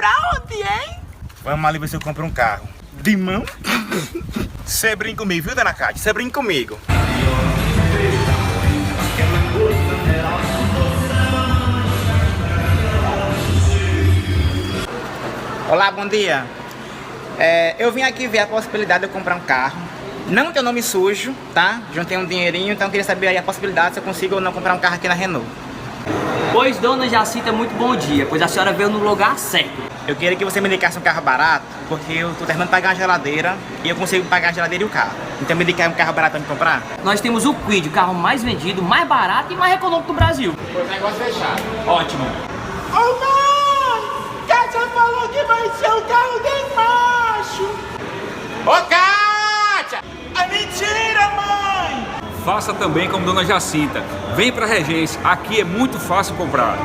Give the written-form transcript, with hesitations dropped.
pra onde, hein? Vamos ali ver se eu compro um carro. De mão? Você brinca comigo, viu, dona Cátia? Você brinca comigo. Olá, bom dia. Eu vim aqui ver a possibilidade de eu comprar um carro. Não tenho nome sujo, tá? Juntei um dinheirinho, então eu queria saber aí a possibilidade se eu consigo ou não comprar um carro aqui na Renault. Pois, dona Jacinta, muito bom dia, pois a senhora veio no lugar certo. Eu queria que você me indicasse um carro barato, porque eu tô terminando de pagar a geladeira e eu consigo pagar a geladeira e o carro. Então me indicar um carro barato pra me comprar? Nós temos o Kwid, o carro mais vendido, mais barato e mais econômico do Brasil. Pois negócio fechado. Ótimo. Ô mãe, Cátia falou que vai ser um carro de macho. Ô, Cátia! É mentira, mãe! Faça também como dona Jacinta. Vem pra Regência, aqui é muito fácil comprar.